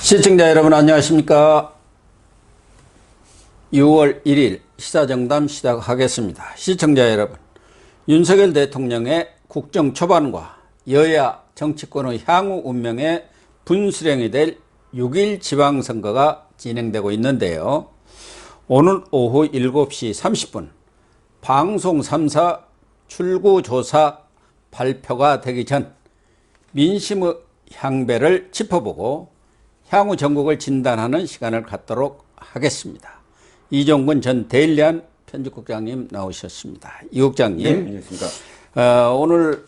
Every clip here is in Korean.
시청자 여러분 안녕하십니까. 6월 1일 시사정담 시작하겠습니다. 시청자 여러분, 윤석열 대통령의 국정 초반과 여야 정치권의 향후 운명에 분수령이 될 6.1 지방선거가 진행되고 있는데요. 오늘 오후 7시 30분 방송 3사 출구조사 발표가 되기 전 민심의 향배를 짚어보고 향후 전국을 진단하는 시간을 갖도록 하겠습니다. 이종근 전 데일리안 편집국장님 나오셨습니다. 이 국장님, 네, 안녕하십니까. 오늘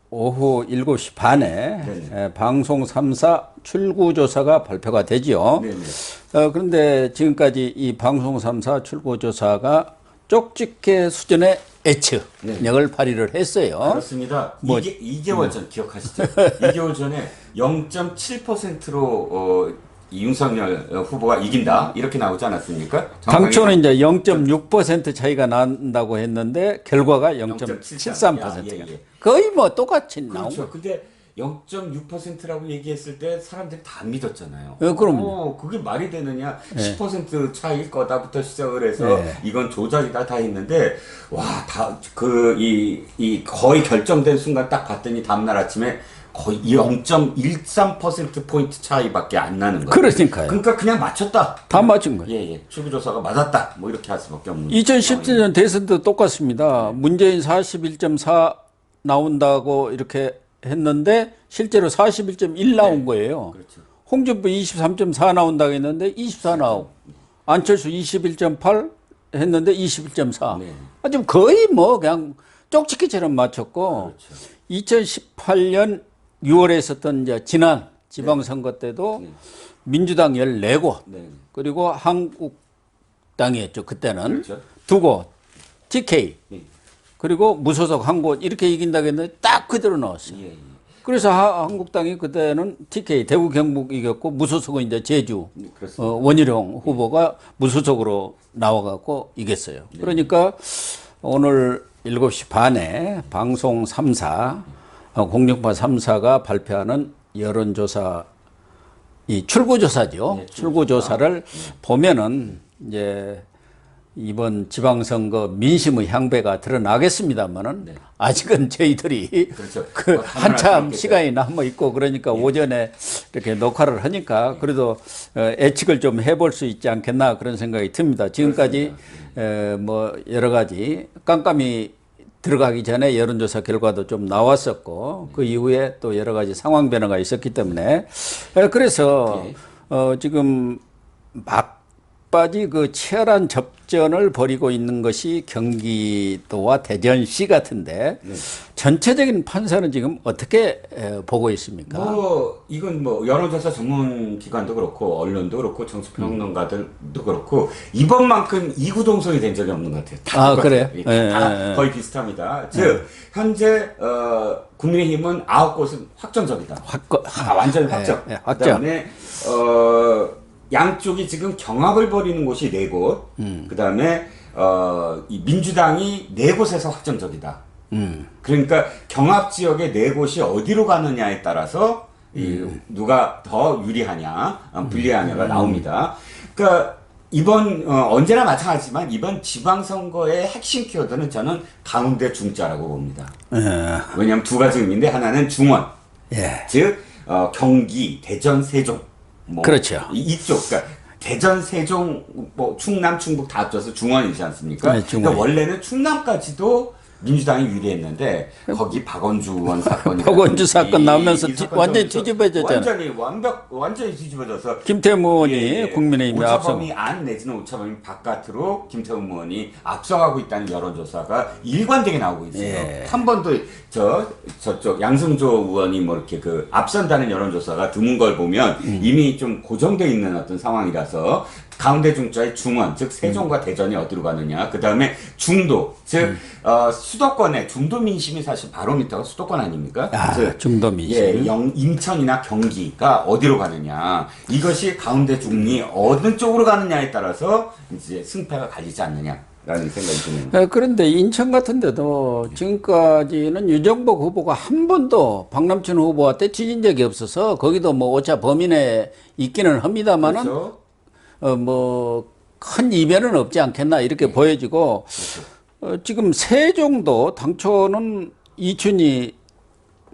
오후 7시 반에 방송 3사 출구조사가 발표가 되지요. 그런데 지금까지 이 방송 3사 출구조사가 쪽집게 수준의 예측력을 발휘를 했어요. 그렇습니다. 2개월 전 기억하시죠? 2개월 전에 0.7%로 이 윤석열 후보가 이긴다 이렇게 나오지 않았습니까? 당초는 이제 0.6% 차이가 난다고 했는데 결과가 0.73%. 예. 거의 뭐 똑같이 나온 거죠. 근데 0.6%라고 얘기했을 때 사람들이 다 안 믿었잖아요. 그럼요. 그게 말이 되느냐? 10% 차이일 거다부터 시작을 해서 이건 조작이다 다 했는데 와, 이 거의 결정된 순간 딱 봤더니 다음날 아침에 거의 0.13%포인트 차이밖에 안 나는 거예요. 그러니까요. 그러니까 그냥 맞췄다. 다 맞춘 거예요. 예. 출구조사가 맞았다. 뭐 이렇게 할 수밖에 없는. 2017년 대선도 똑같습니다. 문재인 41.4 나온다고 이렇게 했는데 실제로 41.1 나온 거예요. 그렇죠. 홍준표 23.4 나온다고 했는데 24 나오고 안철수 21.8 했는데 21.4. 지금 거의 뭐 그냥 쪽지기처럼 맞췄고 그렇죠. 2018년 6월에 있었던 이제 지난 지방선거 때도 민주당 14곳 그리고 한국당이었죠. 그때는 그렇죠. 2곳 TK 그리고 무소속 한 곳 이렇게 이긴다고 했는데 딱 그대로 나왔어요. 그래서 한국당이 그때는 TK 대구 경북 이겼고 무소속은 이제 제주 원희룡 후보가 무소속으로 나와갖고 이겼어요. 그러니까 오늘 7시 반에 방송 3사 공룡파 3사가 발표하는 여론조사 이 출구조사죠. 출구조사를 보면은 이제 이번 지방선거 민심의 향배가 드러나겠습니다만은 아직은 저희들이 한참 시간이 남아 있고 그러니까 오전에 이렇게 녹화를 하니까 그래도 예측을 좀 해볼 수 있지 않겠나 그런 생각이 듭니다. 지금까지 뭐 여러 가지 깜깜이 들어가기 전에 여론조사 결과도 좀 나왔었고 그 이후에 또 여러 가지 상황 변화가 있었기 때문에 그래서 지금 막바지 그 치열한 접전을 벌이고 있는 것이 경기도와 대전시 같은데 전체적인 판사는 지금 어떻게 보고 있습니까? 이건 여론조사 전문 기관도 그렇고 언론도 그렇고 정치평론가들도 그렇고 이번만큼 이구동성이 된 적이 없는 것 같아요. 그래요? 다 거의 비슷합니다. 즉 현재 국민의힘은 9곳은 확정적이다. 완전 확정. 그다음에 양쪽이 지금 경합을 벌이는 곳이 4곳. 그다음에 이 민주당이 4곳에서 확정적이다. 그러니까 경합 지역의 4곳이 어디로 가느냐에 따라서 누가 더 유리하냐, 불리하냐가 나옵니다. 그러니까 이번 언제나 마찬가지지만 이번 지방선거의 핵심 키워드는 저는 가운데 중자라고 봅니다. 왜냐하면 두 가지 의미인데 하나는 중원, 즉 경기, 대전, 세종. 그렇죠. 이쪽, 그러니까 대전, 세종, 충남, 충북 다 합쳐서 중원이지 않습니까? 그러니까 원래는 충남까지도 민주당이 유리했는데 거기 박원주 의원 사건이 박원주 사건 나오면서 완전히 뒤집어졌잖아요. 완전히 뒤집어져서 김태우 의원이 국민의힘에 오차범위 안 내지는 오차범위 바깥으로 김태우 의원이 앞서가고 있다는 여론조사가 일관되게 나오고 있어요. 한 번도 저쪽 양승조 의원이 이렇게 앞선다는 여론조사가 드문 걸 보면 이미 좀 고정돼 있는 어떤 상황이라서 가운데 중자의 중원, 즉 세종과 대전이 어디로 가느냐. 그 다음에 중도, 즉 수도권의 중도 민심이 사실 바로미터가 수도권 아닙니까? 중도 민심. 인천이나 경기가 어디로 가느냐. 이것이 가운데 중이 어느 쪽으로 가느냐에 따라서 이제 승패가 갈리지 않느냐. 라는 생각이 드네요. 그런데 인천 같은 데도 지금까지는 유정복 후보가 한 번도 박남춘 후보한테 지진 적이 없어서 거기도 뭐 오차 범위 내에 있기는 합니다만은 그렇죠. 뭐 큰 이변은 없지 않겠나 이렇게 보여지고 지금 세종도 당초는 이춘희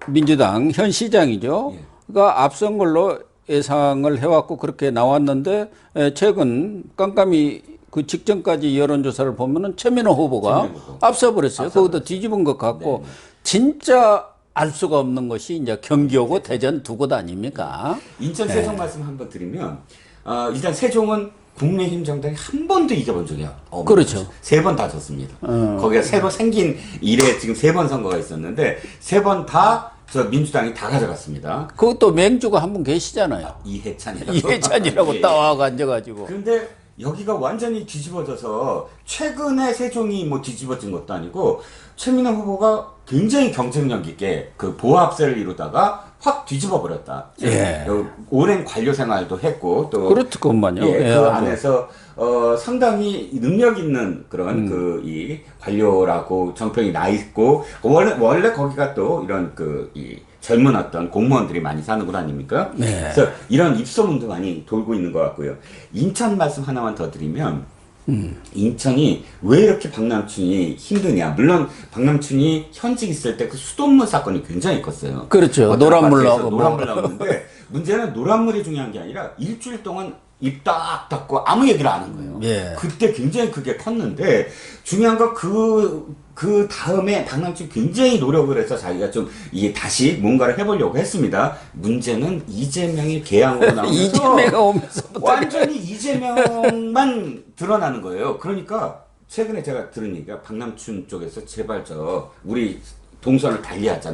민주당 현 시장이죠. 가 앞선 걸로 예상을 해왔고 그렇게 나왔는데 최근 깜깜이 그 직전까지 여론조사를 보면은 최민호 후보가 앞서 버렸어요. 그것도 뒤집은 것 같고 진짜 알 수가 없는 것이 이제 경기하고 대전 두 곳 아닙니까? 인천 세종 말씀 한번 드리면 일단 세종은 국민의힘 정당이 한 번도 이겨본 적이 없어요. 그렇죠. 3번 다 졌습니다. 거기가 새로 생긴 이래 지금 3번 선거가 있었는데 3번 다 저 민주당이 다 가져갔습니다. 그것도 맹주가 한 분 계시잖아요. 이해찬이라고. 이해찬이라고 예. 딱 와가 앉아가지고. 근데 여기가 완전히 뒤집어져서 최근에 세종이 뭐 뒤집어진 것도 아니고 최민호 후보가 굉장히 경쟁력 있게 그 보합세를 이루다가 확 뒤집어 버렸다. 예. 오랜 관료 생활도 했고 또 그렇더군만요. 예, 예, 그 아주. 안에서 상당히 능력 있는 그런 그 이 관료라고 정평이 나 있고 원래 거기가 또 이런 그 이 젊은 어떤 공무원들이 많이 사는 곳 아닙니까? 네. 그래서 이런 입소문도 많이 돌고 있는 것 같고요. 인천 말씀 하나만 더 드리면 인천이 왜 이렇게 박남춘이 힘드냐? 물론 박남춘이 현직 있을 때 그 수돗물 사건이 굉장히 컸어요. 그렇죠. 어떤 노란물 아파트에서 나오고 노란물 나오는데 문제는 노란물이 중요한 게 아니라 일주일 동안 입 딱 닫고 아무 얘기를 안 한 거예요. 예. 그때 굉장히 그게 컸는데 중요한 건 그 다음에 박남춘이 굉장히 노력을 해서 자기가 좀 이게 다시 뭔가를 해보려고 했습니다. 문제는 이재명이 개항으로 나오면서 이재명이 오면서부터 완전히 이재명만 드러나는 거예요. 그러니까 최근에 제가 들은 얘기가 박남춘 쪽에서 제발 우리 동선을 달리하자.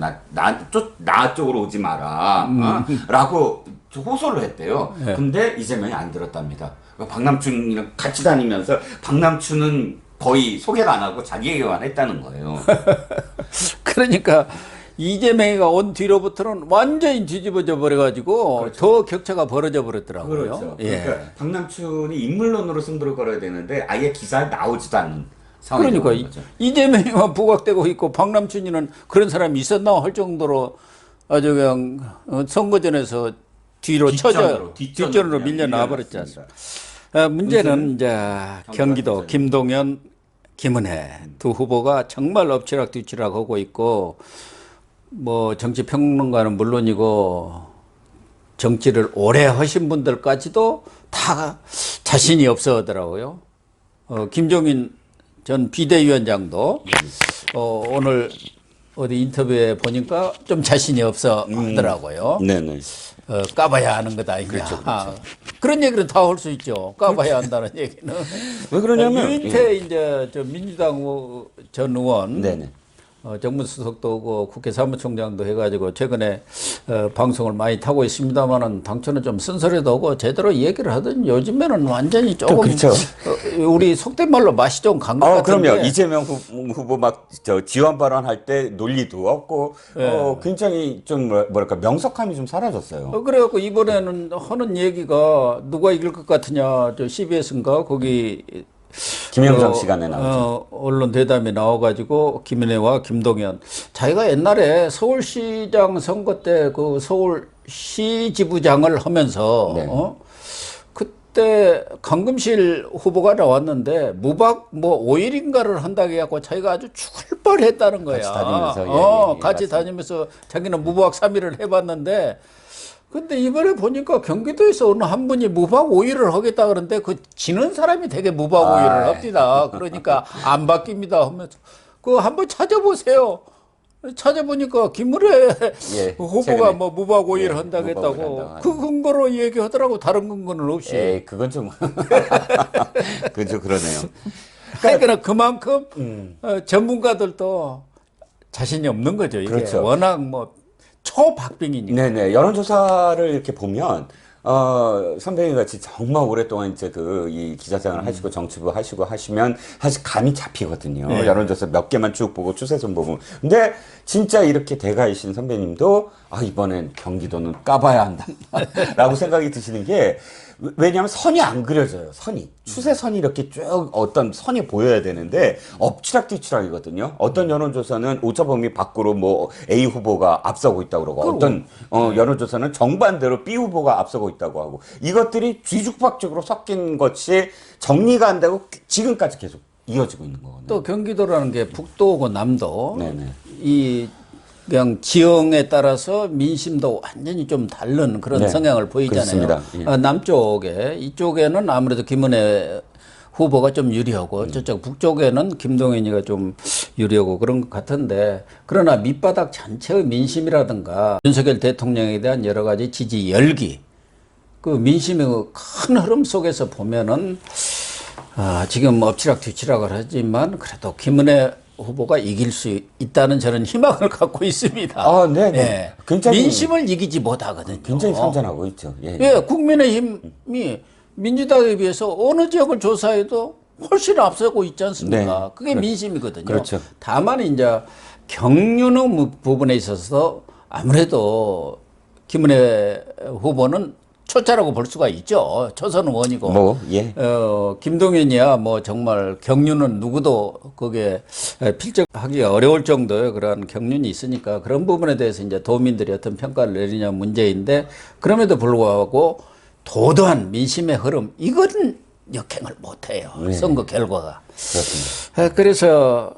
나 쪽으로 오지 마라. 라고 호소를 했대요. 네. 근데 이재명이 안 들었답니다. 그러니까 박남춘이랑 같이 다니면서 박남춘은 거의 소개를 안 하고 자기 얘기만 했다는 거예요. 그러니까 이재명이가 온 뒤로부터는 완전히 뒤집어져 버려가지고 그렇죠. 더 격차가 벌어져 버렸더라고요. 그렇죠. 예. 그러니까 박남춘이 인물론으로 승부를 걸어야 되는데 아예 기사에 나오지도 않는 상황이 그러니까 되는 거죠. 이재명이만 부각되고 있고 박남춘이는 그런 사람이 있었나 할 정도로 아주 그냥 선거전에서 뒤로 뒷전으로 밀려 나와버렸지 않습니까? 문제는 이제 경기도 김동연, 김은혜 두 후보가 정말 엎치락뒤치락 하고 있고 뭐 정치 평론가는 물론이고 정치를 오래 하신 분들까지도 다 자신이 없어 하더라고요. 김종인 전 비대위원장도 오늘 어디 인터뷰에 보니까 좀 자신이 없어 하더라고요. 네네. 까봐야 하는 거다. 그렇죠. 그런 얘기는 다 할 수 있죠. 까봐야 한다는 얘기는. 왜 그러냐면 유인태 이제 저 민주당 전 의원 네네. 정무수석도 오고 국회 사무총장도 해가지고 최근에 방송을 많이 타고 있습니다만은 당초는 좀 쓴소리도 하고 제대로 얘기를 하더니 요즘에는 완전히 조금 그렇죠. 우리 속된 말로 맛이 좀 간 것 같은데. 그럼요. 이재명 후보 막 지원 발언할 때 논리도 없고 굉장히 좀 뭐랄까 명석함이 좀 사라졌어요. 그래갖고 이번에는 하는 얘기가 누가 이길 것 같으냐 저 CBS인가 거기 김영정 시간에 나오죠. 언론 대담에 나와가지고 김은혜와 김동연 자기가 옛날에 서울시장 선거 때 그 서울시 지부장을 하면서 네. 그때 강금실 후보가 나왔는데 무박 뭐 5일인가를 한다고 해갖고 자기가 아주 죽을 뻔했다는 거야. 같이 다니면서 같이 맞습니다. 다니면서 자기는 무박 3일을 해봤는데. 근데 이번에 보니까 경기도에서 어느 한 분이 무박 5일을 하겠다 그러는데 그 지는 사람이 되게 무박 5일을 합니다. 그러니까 안 바뀝니다 하면서 그거 한번 찾아보세요. 찾아보니까 김은혜 후보가 최근에. 뭐 무박 5일 예, 한다고 무박 5일 했다고 한다고 그 근거로 얘기하더라고. 다른 근거는 없이. 에이, 그건 좀 그죠 그러네요. 그러니까 그만큼 전문가들도 자신이 없는 거죠. 이게 그렇죠. 워낙 뭐 초박빙이니까. 네네. 여론조사를 이렇게 보면, 선배님 같이 정말 오랫동안 이제 이 기자생활 하시고 정치부 하시고 하시면 사실 감이 잡히거든요. 네. 여론조사 몇 개만 쭉 보고 추세선 보고. 근데 진짜 이렇게 대가이신 선배님도 이번엔 경기도는 까봐야 한다. 라고 생각이 드시는 게 왜냐하면 선이 안 그려져요. 선이 추세선이 이렇게 쭉 어떤 선이 보여야 되는데 엎치락뒤치락이거든요. 어떤 여론조사는 오차범위 밖으로 뭐 A 후보가 앞서고 있다고 그러고 어떤 여론조사는 정반대로 B 후보가 앞서고 있다고 하고 이것들이 뒤죽박죽으로 섞인 것이 정리가 안 되고 지금까지 계속 이어지고 있는 거거든요. 또 경기도라는 게 북도고 남도 네네. 이 그냥 지형에 따라서 민심도 완전히 좀 다른 그런 네, 성향을 보이잖아요. 그렇습니다. 예. 남쪽에 이쪽에는 아무래도 김은혜 후보가 좀 유리하고 저쪽 북쪽에는 김동연이가 좀 유리하고 그런 것 같은데 그러나 밑바닥 전체의 민심이라든가 윤석열 대통령에 대한 여러 가지 지지 열기 그 민심의 큰 흐름 속에서 보면은 지금 엎치락뒤치락을 하지만 그래도 김은혜 후보가 이길 수 있다는 저는 희망을 갖고 있습니다. 네. 예. 굉장히 민심을 이기지 못하거든요. 굉장히 선전하고 있죠. 예. 예, 국민의힘이 민주당에 비해서 어느 지역을 조사해도 훨씬 앞서고 있지 않습니까? 네. 그게 민심이거든요. 그렇죠. 다만 이제 경륜의 부분에 있어서 아무래도 김은혜 후보는 초짜라고 볼 수가 있죠. 초선 의원이고. 예. 김동연이야 뭐 정말 경륜은 누구도 그게 필적하기가 어려울 정도의 그런 경륜이 있으니까 그런 부분에 대해서 이제 도민들이 어떤 평가를 내리냐 문제인데 그럼에도 불구하고 도도한 민심의 흐름 이건 역행을 못해요. 네. 선거 결과가. 그렇습니다. 그래서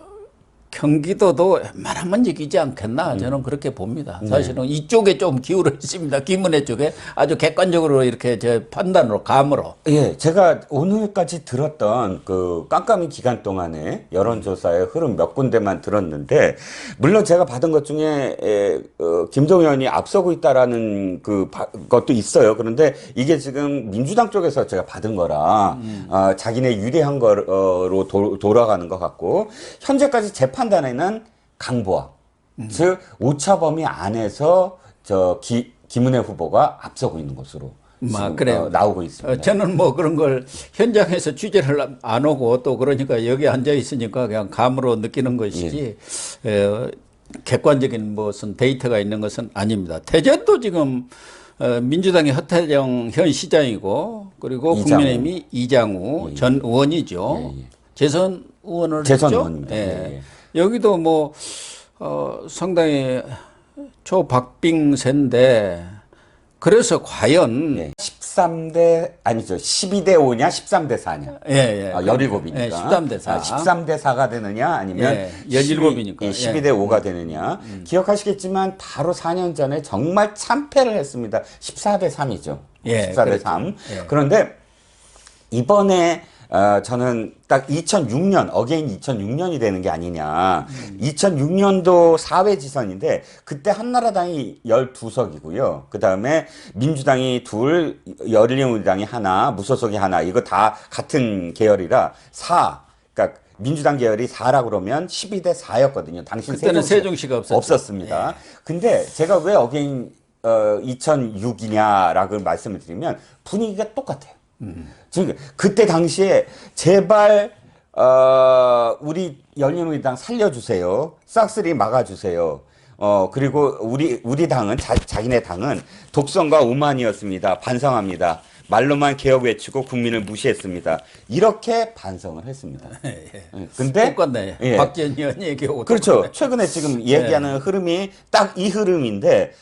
경기도도 웬만하면 이기지 않겠나 저는 그렇게 봅니다. 사실은 이쪽에 좀 기울어 있습니다. 김은혜 쪽에 아주 객관적으로 이렇게 제 판단으로 감으로. 예, 제가 오늘까지 들었던 그 깜깜이 기간 동안에 여론조사의 흐름 몇 군데만 들었는데, 물론 제가 받은 것 중에 김동연이 앞서고 있다라는 것도 있어요. 그런데 이게 지금 민주당 쪽에서 제가 받은 거라 자기네 유리한 거로 돌아가는 것 같고, 현재까지 제 판단에는 강보아, 즉 오차범위 안에서 김은혜 후보가 앞서고 있는 것으로 지금 그래요. 나오고 있습니다. 저는 뭐 그런 걸 현장에서 취재를 안 오고 또 그러니까 여기 앉아 있으니까 그냥 감으로 느끼는 것이지 객관적인 무슨 데이터가 있는 것은 아닙니다. 대전도 지금 민주당의 허태정 현 시장이고 그리고 국민의힘이 이장우 전 의원이죠. 재선 의원을 재선 했죠. 의원입니다. 예. 여기도 뭐 상당히 초박빙세인데 그래서 과연 13대 아니죠. 12대 5냐 13대 4냐. 17이니까. 예, 13대 4. 13대 4가 되느냐 아니면 17이니까. 12대 5가 되느냐. 기억하시겠지만 바로 4년 전에 정말 참패를 했습니다. 14대 3이죠. 14대 그렇죠. 3. 그런데 이번에 저는 딱 2006년, 어게인 2006년이 되는 게 아니냐. 2006년도 4회 지선인데, 그때 한나라당이 12석이고요. 그 다음에 민주당이 둘, 열린우리당이 하나, 무소속이 하나, 이거 다 같은 계열이라 4. 그러니까 민주당 계열이 4라 그러면 12대 4였거든요. 당시 그때는 세종시가 없었습니다. 근데 제가 왜 어게인 2006이냐라고 말씀을 드리면 분위기가 똑같아요. 지금 그때 당시에 제발 우리 열린우리당 살려주세요. 싹쓸이 막아주세요. 그리고 우리 당은 자기네 당은 독선과 오만이었습니다. 반성합니다. 말로만 개혁 외치고 국민을 무시했습니다. 이렇게 반성을 했습니다. 근데 똑같네. 박지원 의원 얘기하고 그렇죠. 똑같네. 최근에 지금 얘기하는 흐름이 딱 이 흐름인데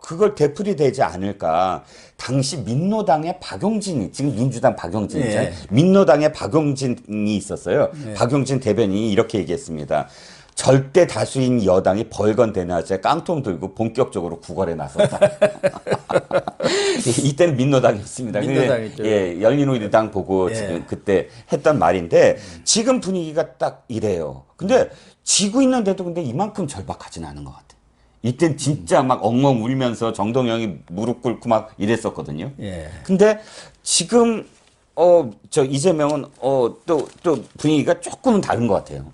그걸 되풀이되지 않을까. 당시 민노당의 박용진이, 지금 민주당 박용진이잖아요. 민노당의 박용진이 있었어요. 박용진 대변인이 이렇게 얘기했습니다. 절대 다수인 여당이 벌건 대낮에 깡통 들고 본격적으로 구걸에 나섰다. 이때는 민노당이었습니다. 민노당이죠. 열린우리당 보고 지금 그때 했던 말인데 지금 분위기가 딱 이래요. 근데 지고 있는데도 근데 이만큼 절박하지는 않은 것 같아요. 이땐 진짜 막 엉엉 울면서 정동영이 무릎 꿇고 막 이랬었거든요. 근데 지금 이재명은 또 분위기가 조금은 다른 것 같아요.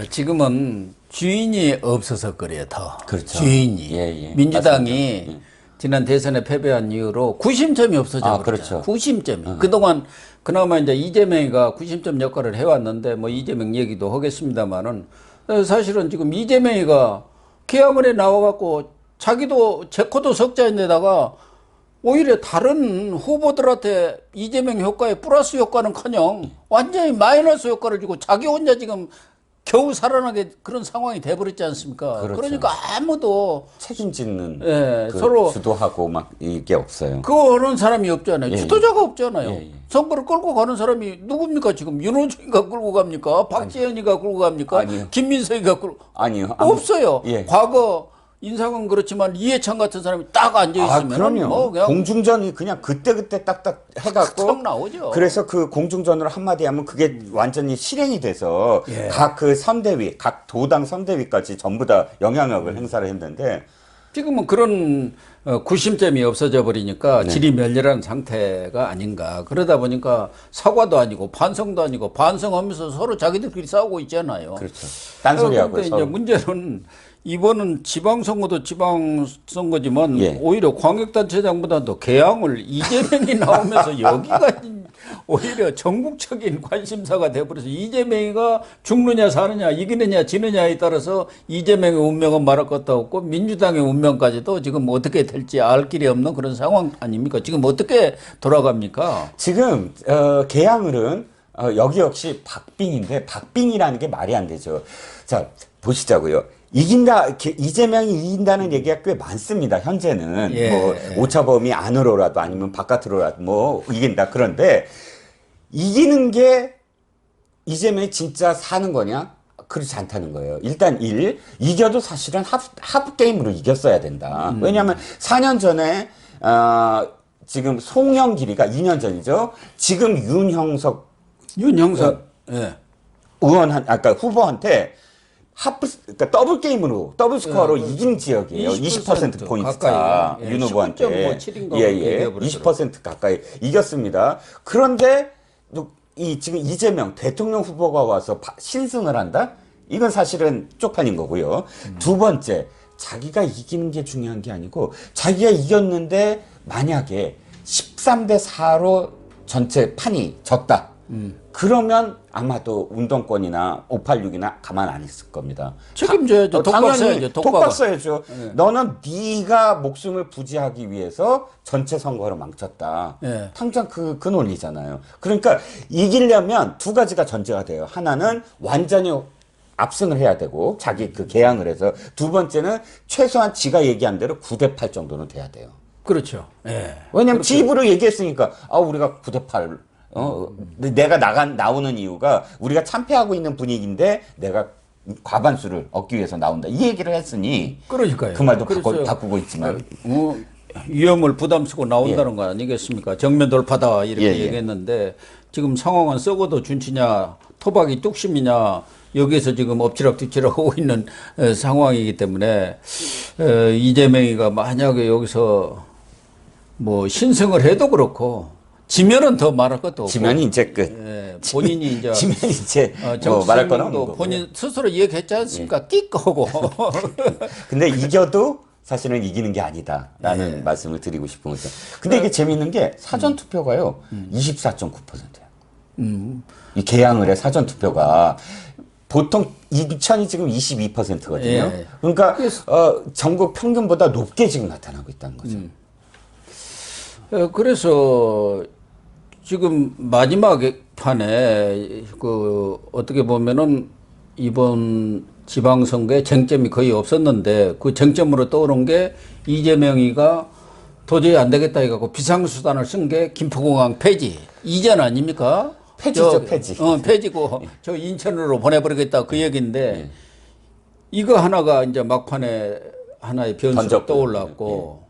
지금은 주인이 없어서 그래요, 더. 그렇죠. 주인이. 민주당이 맞습니다. 지난 대선에 패배한 이후로 구심점이 없어져 버렸죠. 그렇죠. 구심점이. 그동안 그나마 이제 이재명이가 구심점 역할을 해왔는데 뭐 이재명 얘기도 하겠습니다만은 사실은 지금 이재명이가 계엄을에 나와갖고 자기도 제 코도 석자인데다가 오히려 다른 후보들한테 이재명 효과에 플러스 효과는커녕 완전히 마이너스 효과를 주고 자기 혼자 지금 겨우 살아나게 그런 상황이 돼버렸지 않습니까? 그렇죠. 그러니까 아무도 책임짓는 예, 그 서로 주도하고 막 이게 없어요. 그런 사람이 없잖아요. 예, 주도자가 없잖아요. 예, 예. 선거를 끌고 가는 사람이 누굽니까? 지금 윤호중이가 끌고 갑니까? 박지현이가 끌고 갑니까? 아니요. 김민석이가 끌고 아니요. 없어요. 예. 과거 인상은 그렇지만 이해찬 같은 사람이 딱 앉아 있으면 그럼요. 뭐 그냥 공중전이 그냥 그때그때 딱딱 해갖고 탁 나오죠. 그래서 그 공중전으로 한마디 하면 그게 완전히 실행이 돼서 예. 각 그 선대위, 각 도당 선대위까지 전부 다 영향력을 행사를 했는데 지금은 그런 구심점이 없어져 버리니까 네. 질이 멸렬한 상태가 아닌가. 그러다 보니까 사과도 아니고 반성도 아니고 반성하면서 서로 자기들끼리 싸우고 있잖아요. 그렇죠. 딴소리하고 그런데 이제 문제는 이번은 지방선거도 지방선거지만 예. 오히려 광역단체장보다도 개항을 이재명이 나오면서 여기가 오히려 전국적인 관심사가 돼버려서 이재명이가 죽느냐 사느냐 이기느냐 지느냐에 따라서 이재명의 운명은 말할 것도 없고 민주당의 운명까지도 지금 어떻게 될지 알 길이 없는 그런 상황 아닙니까? 지금 어떻게 돌아갑니까? 지금 개항을은 여기 역시 박빙인데 박빙이라는 게 말이 안 되죠. 자 보시자고요. 이재명이 이긴다는 얘기가 꽤 많습니다. 현재는 예. 뭐 오차범위 안으로라도 아니면 바깥으로라도 뭐 이긴다. 그런데 이기는 게 이재명이 진짜 사는 거냐? 그렇지 않다는 거예요. 일단 이겨도 사실은 하프 게임으로 이겼어야 된다. 왜냐하면 4년 전에 지금 송영길이가 2년 전이죠. 지금 윤형석 예. 아까 후보한테 그러니까 더블 게임으로, 더블 스코어로 이긴 지역이에요. 20% 포인트 차. 가까이. 윤 후보한테. 19.57인가 예. 20% 가까이 이겼습니다. 그런데, 지금 이재명 대통령 후보가 와서 신승을 한다? 이건 사실은 쪽팔린 거고요. 두 번째, 자기가 이기는 게 중요한 게 아니고, 자기가 이겼는데, 만약에 13대 4로 전체 판이 졌다. 그러면 아마도 운동권이나 586이나 가만 안 있을 겁니다. 책임져야죠. 독박 써야죠. 독박 써야죠. 너는 네가 목숨을 부지하기 위해서 전체 선거를 망쳤다. 예. 당장 그 논리잖아요. 그러니까 이기려면 두 가지가 전제가 돼요. 하나는 완전히 압승을 해야 되고 자기 그 개항을 해서 두 번째는 최소한 지가 얘기한 대로 9대 8 정도는 돼야 돼요. 그렇죠. 예. 왜냐면 지 입으로 얘기했으니까 우리가 9대 8 내가 나오는 이유가 우리가 참패하고 있는 분위기인데 내가 과반수를 얻기 위해서 나온다. 이 얘기를 했으니 그러니까요. 그 말도 바꾸고 있지만 위험을 부담쓰고 나온다는 거 아니겠습니까? 정면 돌파다 이렇게 얘기했는데 지금 상황은 썩어도 준치냐 토박이 뚝심이냐 여기에서 지금 엎치락뒤치락 하고 있는 상황이기 때문에 이재명이가 만약에 여기서 뭐 신승을 해도 그렇고 지면은 더 말할 것도 없고. 지면이 이제 끝. 예, 본인이 이제. 지면이 이제 정치 말할 건 없는 생명도 거고. 본인 스스로 얘기했지 않습니까? 끼꺼고. 근데 이겨도 사실은 이기는 게 아니다라는 말씀을 드리고 싶은 거죠. 근데 이게 재미있는 게 사전 투표가요 24.9%예요. 이 개항을 해 사전 투표가 보통 인천이 지금 22%거든요. 예. 그러니까 전국 평균보다 높게 지금 나타나고 있다는 거죠. 그래서 지금 마지막 판에 어떻게 보면은 이번 지방선거에 쟁점이 거의 없었는데 그 쟁점으로 떠오른 게 이재명이가 도저히 안 되겠다 해갖고 비상수단을 쓴 게 김포공항 폐지 이전 아닙니까? 폐지죠, 폐지. 폐지고 저 인천으로 보내버리겠다 그 얘기인데 이거 하나가 이제 막판에 하나의 변수로 떠올랐고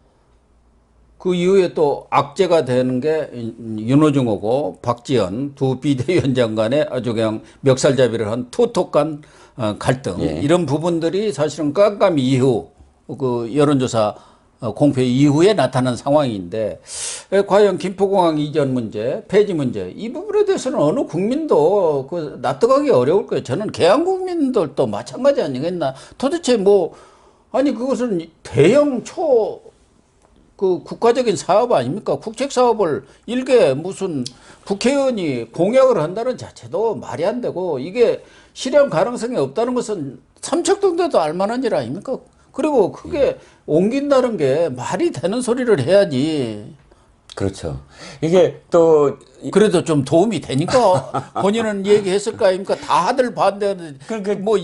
그 이후에 또 악재가 되는 게 윤호중하고 박지원 두 비대위원장 간에 아주 그냥 멱살잡이를 한 톡톡한 갈등 이런 부분들이 사실은 깜깜이 이후 그 여론조사 공표 이후에 나타난 상황인데 과연 김포공항 이전 문제, 폐지 문제 이 부분에 대해서는 어느 국민도 납득하기 어려울 거예요. 저는 개항 국민들도 마찬가지 아니겠나. 도대체 아니 그것은 대형 국가적인 사업 아닙니까? 국책 사업을 일개 무슨 국회의원이 공약을 한다는 자체도 말이 안 되고 이게 실현 가능성이 없다는 것은 삼척동대도 알만한 일 아닙니까? 그리고 그게 옮긴다는 게 말이 되는 소리를 해야지. 그렇죠. 이게 또 그래도 좀 도움이 되니까 본인은 얘기했을 거 아닙니까? 다들 반대하는데 뭐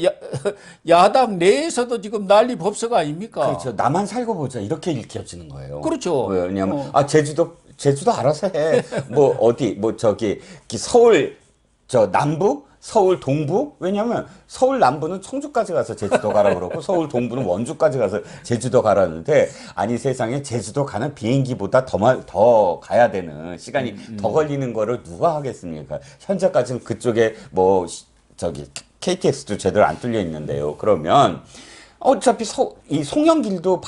야당 내에서도 지금 난리 법석 아닙니까? 그렇죠. 나만 살고 보자 이렇게 읽혀지는 거예요. 그렇죠. 왜냐하면 제주도 알아서 해. 뭐 어디 뭐 저기 서울 저 남부, 서울 동부. 왜냐하면 서울 남부는 청주까지 가서 제주도 가라 그러고 서울 동부는 원주까지 가서 제주도 가라는데 아니 세상에 제주도 가는 비행기보다 더 가야 되는 시간이 더 걸리는 거를 누가 하겠습니까? 현재까지는 그쪽에 뭐 저기 KTX도 제대로 안 뚫려 있는데요. 그러면 어차피 이 송영길도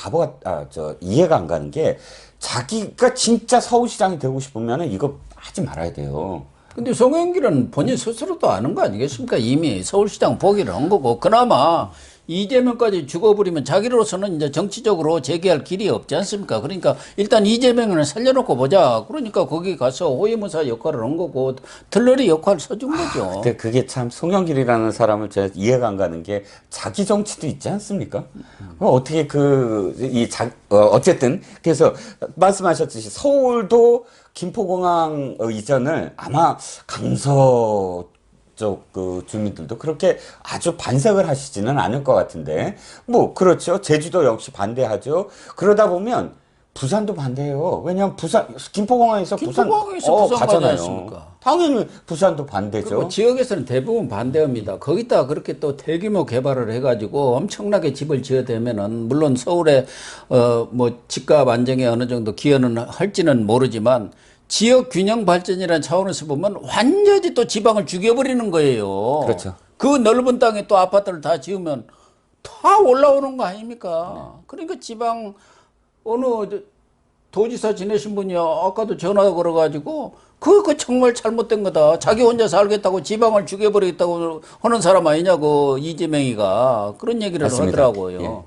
이해가 안 가는 게 자기가 진짜 서울시장이 되고 싶으면은 이거 하지 말아야 돼요. 근데 송영길은 본인 스스로도 아는 거 아니겠습니까? 이미 서울시장 포기를 한 거고, 그나마 이재명까지 죽어버리면 자기로서는 이제 정치적으로 재개할 길이 없지 않습니까? 그러니까 일단 이재명을 살려놓고 보자. 그러니까 거기 가서 호위무사 역할을 한 거고, 들러리 역할을 써준 거죠. 근데 그게 참 송영길이라는 사람을 제가 이해가 안 가는 게 자기 정치도 있지 않습니까? 어떻게 어쨌든 그래서 말씀하셨듯이 서울도 김포공항 이전을 아마 강서 쪽 그 주민들도 그렇게 아주 반색을 하시지는 않을 것 같은데 뭐 그렇죠. 제주도 역시 반대하죠. 그러다 보면 부산도 반대해요. 왜냐하면 김포공항에서 부산 가잖아요. 않습니까? 당연히 부산도 반대죠. 지역에서는 대부분 반대합니다. 거기다 그렇게 또 대규모 개발을 해가지고 엄청나게 집을 지어대면은 물론 서울에 뭐 집값 안정에 어느 정도 기여는 할지는 모르지만 지역 균형 발전이라는 차원에서 보면 완전히 또 지방을 죽여버리는 거예요. 그렇죠. 그 넓은 땅에 또 아파트를 다 지으면 다 올라오는 거 아닙니까? 그러니까 지방 어느 도지사 지내신 분이 아까도 전화 걸어가지고 그거 정말 잘못된 거다. 자기 혼자 살겠다고 지방을 죽여버리겠다고 하는 사람 아니냐고 이재명이가 그런 얘기를 맞습니다. 하더라고요.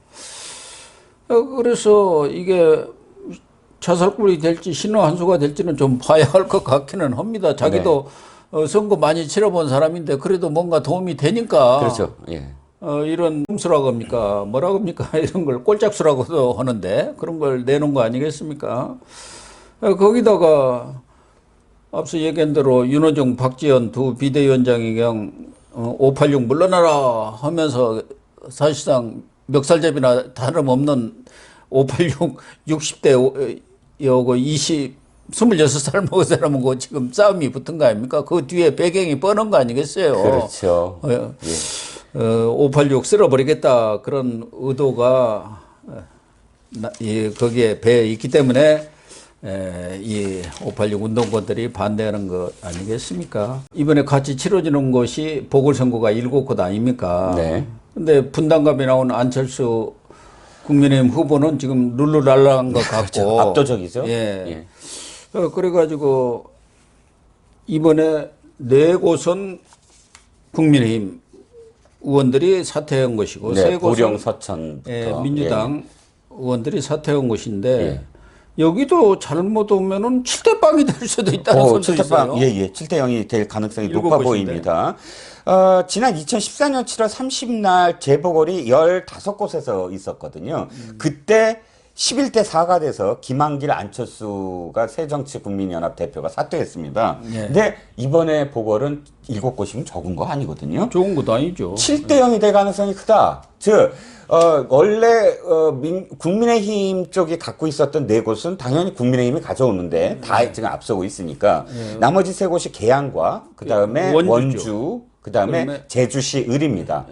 그래서 이게 자살골이 될지 신호 한 수가 될지는 좀 봐야 할 것 같기는 합니다. 자기도 선거 많이 치러본 사람인데 그래도 뭔가 도움이 되니까. 그렇죠. 예. 이런 꼼수라고 합니까? 뭐라고 합니까? 이런 걸 꼴짝수라고도 하는데 그런 걸 내놓은 거 아니겠습니까? 거기다가 앞서 얘기한 대로 윤호중, 박지원 두 비대위원장이 그냥 586 물러나라 하면서 사실상 멱살잡이나 다름없는 586 60대 여고 26살 먹은 사람하고 지금 싸움이 붙은 거 아닙니까? 그 뒤에 배경이 뻔한 거 아니겠어요? 그렇죠. 586 쓸어버리겠다 그런 의도가 거기에 배에 있기 때문에 이 586 운동권들이 반대하는 것 아니겠습니까? 이번에 같이 치러지는 것이 보궐선거가 7곳 아닙니까? 네. 근데 분당갑에 나온 안철수 국민의힘 후보는 지금 룰루랄라한 것 같고. 그렇죠. 압도적이죠. 예. 그래가지고 이번에 4곳은 국민의힘 의원들이 사퇴한 것이고, 네, 3곳은 보령 서천부터 민주당 의원들이 사퇴한 것인데 여기도 잘못 오면은 7대 빵이 될 수도 있다는 소리도 있어요. 7대 0이 될 가능성이 높아 보입니다. 지난 2014년 7월 30날 재보궐이 15곳에서 있었거든요. 그때 11대 4가 돼서 김한길, 안철수가 새정치국민연합 대표가 사퇴했습니다. 근데 이번에 보궐은 7곳이면 적은 거 아니거든요. 좋은 것도 아니죠. 7대 0이 될 가능성이 크다. 원래 국민의힘 쪽이 갖고 있었던 4곳은 당연히 국민의힘이 가져오는데 다 지금 앞서고 있으니까 나머지 3곳이 계양과 그다음에 원주, 그다음에 제주시 을입니다.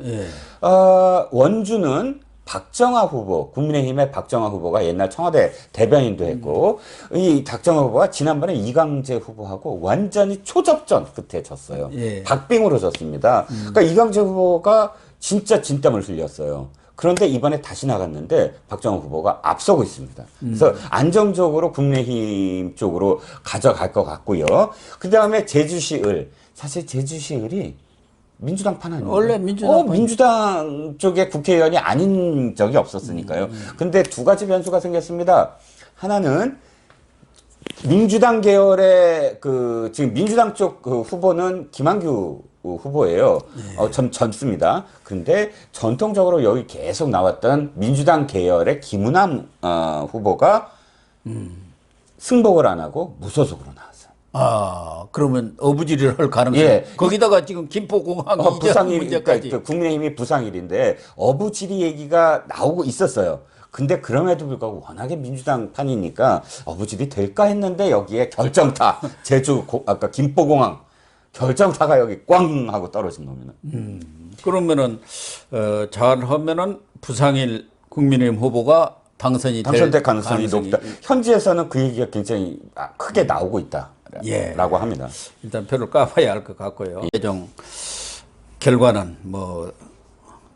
원주는 박정아 후보, 국민의힘의 박정아 후보가 옛날 청와대 대변인도 했고, 이 박정아 후보가 지난번에 이강재 후보하고 완전히 초접전 끝에 졌어요. 박빙으로 졌습니다. 그러니까 이강재 후보가 진짜 진땀을 흘렸어요. 그런데 이번에 다시 나갔는데 박정아 후보가 앞서고 있습니다. 그래서 안정적으로 국민의힘 쪽으로 가져갈 것 같고요. 그 다음에 제주시 을. 사실 제주시 을이 민주당 판 아니에요? 원래 민주당 쪽의 국회의원이 아닌 적이 없었으니까요. 근데 2가지 변수가 생겼습니다. 하나는 민주당 계열의 지금 민주당 쪽 후보는 김한규 후보예요. 좀 젊습니다. 근데 전통적으로 여기 계속 나왔던 민주당 계열의 김우남 후보가 승복을 안 하고 무소속으로 나왔어요. 아, 그러면 어부지리를 할 가능성이. 예. 거기다가 지금 김포공항 이전 부상일, 문제까지. 그러니까 국민의힘이 부상일인데 어부지리 얘기가 나오고 있었어요. 근데 그럼에도 불구하고 워낙에 민주당 판이니까 어부지리 될까 했는데 여기에 결정타 아까 김포공항 결정타가 여기 꽝 하고 떨어진 겁니다. 그러면은 잘하면은 부상일 국민의힘 후보가 당선될 당선될 가능성이 높다. 현지에서는 그 얘기가 굉장히 크게 나오고 있다라고 예. 합니다. 일단 표를 까봐야 할 것 같고요. 예정 결과는 뭐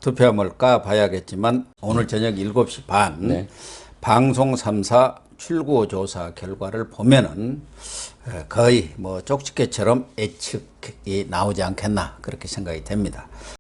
투표함을 까봐야겠지만 오늘 저녁 7시 반 네. 방송 3사 출구조사 결과를 보면은 거의 뭐 쪽집게처럼 예측이 나오지 않겠나 그렇게 생각이 됩니다.